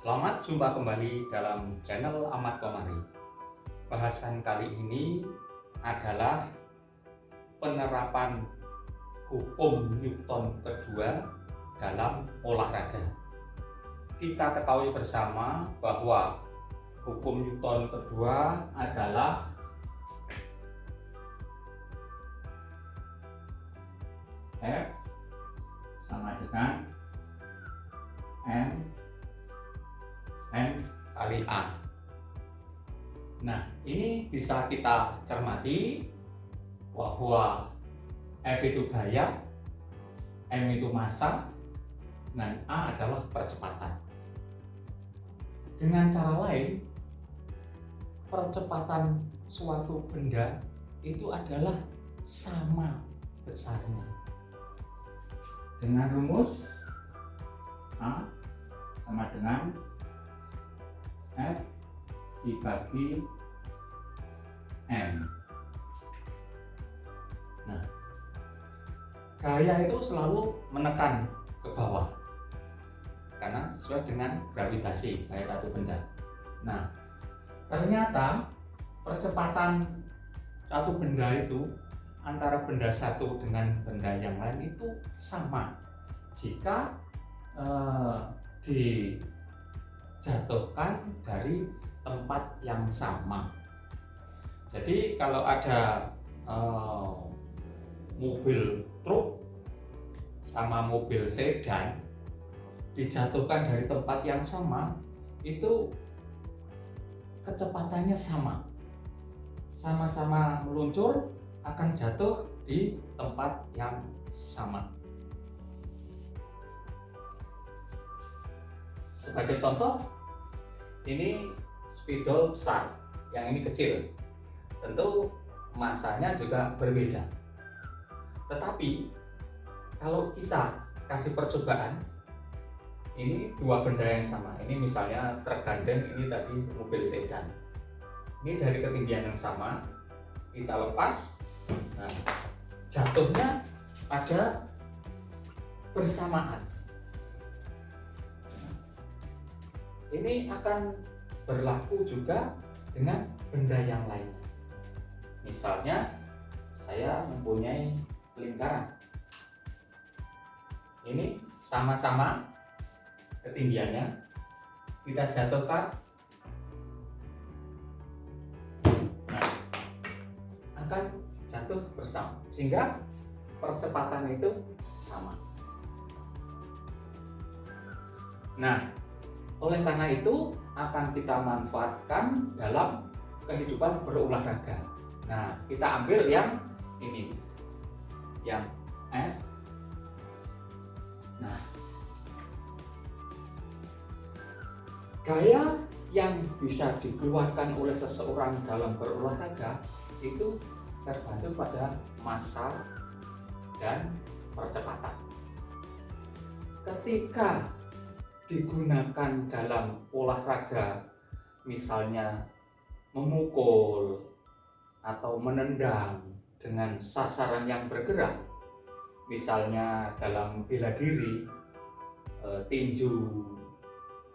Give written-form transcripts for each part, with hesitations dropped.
Selamat jumpa kembali dalam channel Ahmad Komari. Bahasan kali ini adalah penerapan hukum Newton kedua dalam olahraga. Kita ketahui bersama bahwa hukum Newton kedua adalah F sama dengan M kali A. Nah, ini bisa kita cermati bahwa F itu gaya, M itu massa, dan A adalah percepatan. Dengan cara lain, percepatan suatu benda itu adalah sama besarnya. Dengan rumus A sama dengan F dibagi M. Nah, gaya itu selalu menekan ke bawah karena sesuai dengan gravitasi kayak satu benda. Nah, ternyata percepatan satu benda itu antara benda satu dengan benda yang lain itu sama jika dijatuhkan dari tempat yang sama. Jadi kalau ada mobil truk sama mobil sedan dijatuhkan dari tempat yang sama, itu kecepatannya sama, sama-sama meluncur akan jatuh di tempat yang sama. Sebagai contoh, ini spidol besar, yang ini kecil. Tentu masanya juga berbeda. Tetapi kalau kita kasih percobaan, ini dua benda yang sama. Ini misalnya truk gandeng, ini tadi mobil sedan. Ini dari ketinggian yang sama, kita lepas. Nah, jatuhnya pada bersamaan. Ini akan berlaku juga dengan benda yang lainnya. Misalnya, saya mempunyai lingkaran. Ini sama-sama ketinggiannya, kita jatuhkan. Nah, akan jatuh bersama, sehingga percepatan itu sama. Nah, oleh karena itu akan kita manfaatkan dalam kehidupan berolahraga. Nah, kita ambil yang ini, yang F. Nah, gaya yang bisa dikeluarkan oleh seseorang dalam berolahraga itu tergantung pada massa dan percepatan. Ketika digunakan dalam olahraga, misalnya memukul atau menendang dengan sasaran yang bergerak, misalnya dalam bela diri, tinju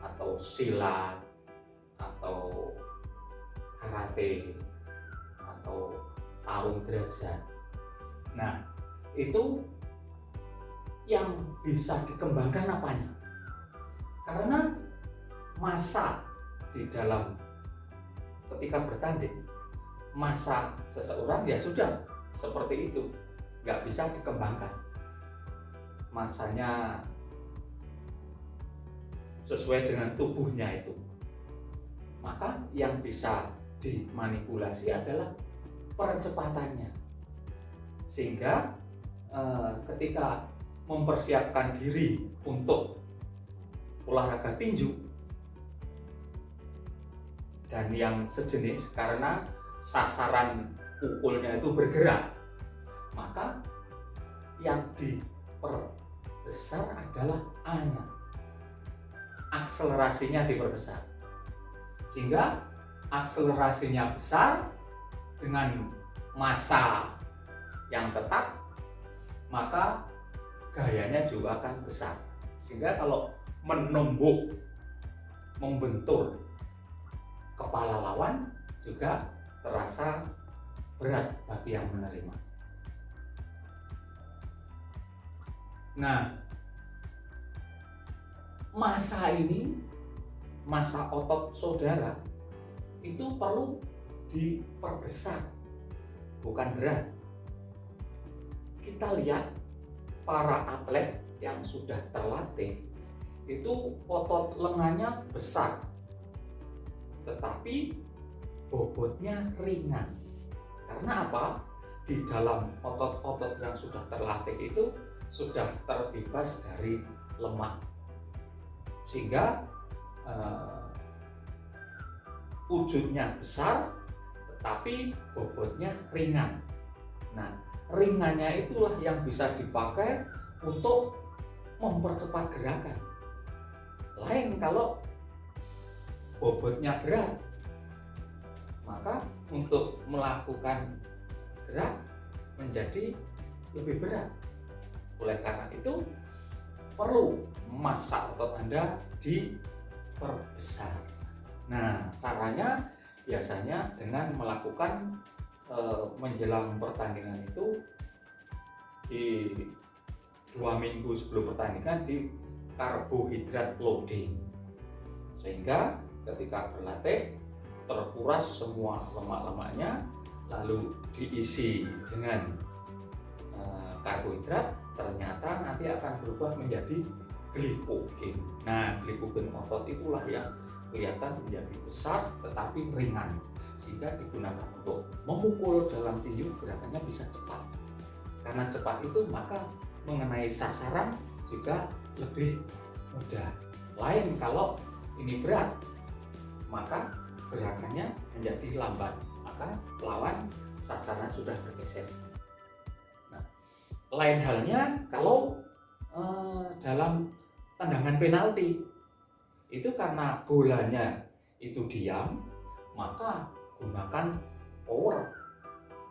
atau silat atau karate atau tarung derajat. Nah, itu yang bisa dikembangkan apanya? Karena massa di dalam ketika bertanding, massa seseorang ya sudah seperti itu, nggak bisa dikembangkan. Massanya sesuai dengan tubuhnya itu. Maka yang bisa dimanipulasi adalah percepatannya. Sehingga ketika mempersiapkan diri untuk olahraga tinju dan yang sejenis, karena sasaran pukulnya itu bergerak, maka yang diperbesar adalah A-nya, akselerasinya diperbesar, sehingga akselerasinya besar dengan massa yang tetap, maka gayanya juga akan besar. Sehingga kalau menumbuk membentur kepala lawan juga terasa berat bagi yang menerima. Nah, massa ini, massa otot saudara itu perlu diperbesar, bukan berat. Kita lihat para atlet yang sudah terlatih itu otot lengannya besar, tetapi bobotnya ringan. Karena apa? Di dalam otot-otot yang sudah terlatih itu sudah terbebas dari lemak, sehingga wujudnya besar tetapi bobotnya ringan. Nah, ringannya itulah yang bisa dipakai untuk mempercepat gerakan. Lain kalau bobotnya berat, maka untuk melakukan gerak menjadi lebih berat. Oleh karena itu perlu massa otot Anda diperbesar. Nah, caranya biasanya dengan melakukan menjelang pertandingan itu di 2 minggu sebelum pertandingan di karbohidrat loading, sehingga ketika berlatih terkuras semua lemak-lemaknya, lalu diisi dengan karbohidrat, ternyata nanti akan berubah menjadi glikogen. Nah, glikogen otot itulah yang kelihatan menjadi besar tetapi ringan, sehingga digunakan untuk memukul dalam tinju, gerakannya bisa cepat. Karena cepat itu maka mengenai sasaran juga lebih mudah. Lain kalau ini berat, maka gerakannya menjadi lambat, maka lawan sasaran sudah bergeser. Nah, lain halnya kalau dalam tendangan penalti, itu karena bolanya itu diam, maka gunakan power,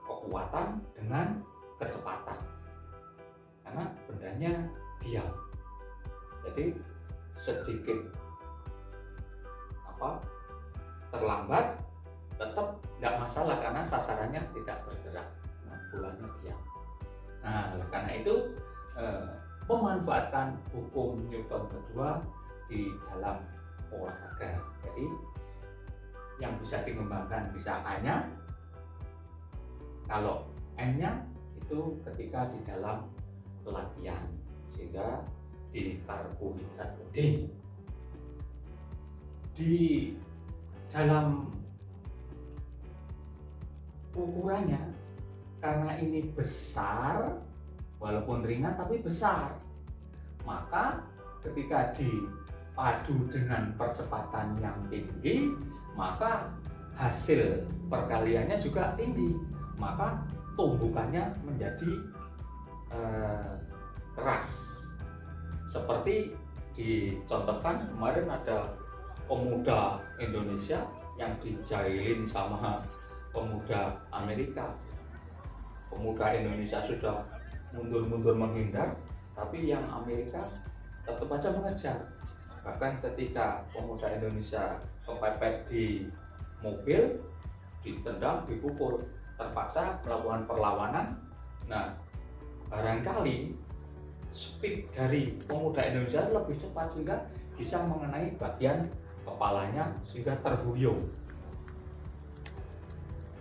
kekuatan dengan kecepatan, karena bendanya diam. Jadi sedikit terlambat tetap tidak masalah karena sasarannya tidak bergerak, nah, bolanya diam. Nah, oleh karena itu memanfaatkan hukum Newton kedua di dalam olahraga. Jadi yang bisa dikembangkan bisa A-nya, kalau M-nya itu ketika di dalam latihan, sehingga di karbohidrat loading. Di dalam ukurannya, karena ini besar, walaupun ringan tapi besar, maka ketika dipadu dengan percepatan yang tinggi, maka hasil perkaliannya juga tinggi, maka tumbukannya menjadi keras. Seperti dicontohkan kemarin ada pemuda Indonesia yang dijailin sama pemuda Amerika. Pemuda Indonesia sudah mundur-mundur menghindar, tapi yang Amerika tetap aja mengejar. Bahkan ketika pemuda Indonesia kepepet di mobil, ditendang, dipukul, terpaksa melakukan perlawanan. Nah, barangkali speed dari pemuda Indonesia lebih cepat sehingga bisa mengenai bagian kepalanya sehingga terhuyung.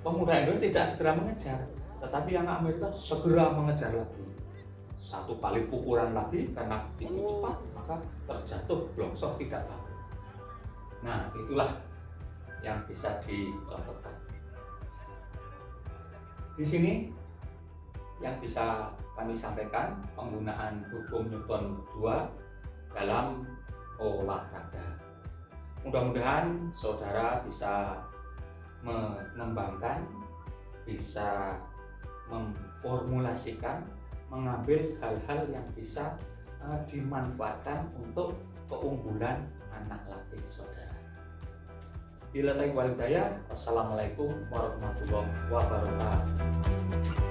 Pemuda Indonesia tidak segera mengejar, tetapi yang Amerika segera mengejar lagi. Satu kali pukulan lagi, karena itu cepat maka terjatuh blongsor tidak tahu. Nah, itulah yang bisa dicontohkan. Di sini yang bisa kami sampaikan penggunaan hukum Newton kedua dalam olahraga. Mudah-mudahan saudara bisa mengembangkan, bisa memformulasikan, mengambil hal-hal yang bisa dimanfaatkan untuk keunggulan anak latih saudara. Bila taufiq wal hidayah, wassalamualaikum warahmatullahi wabarakatuh.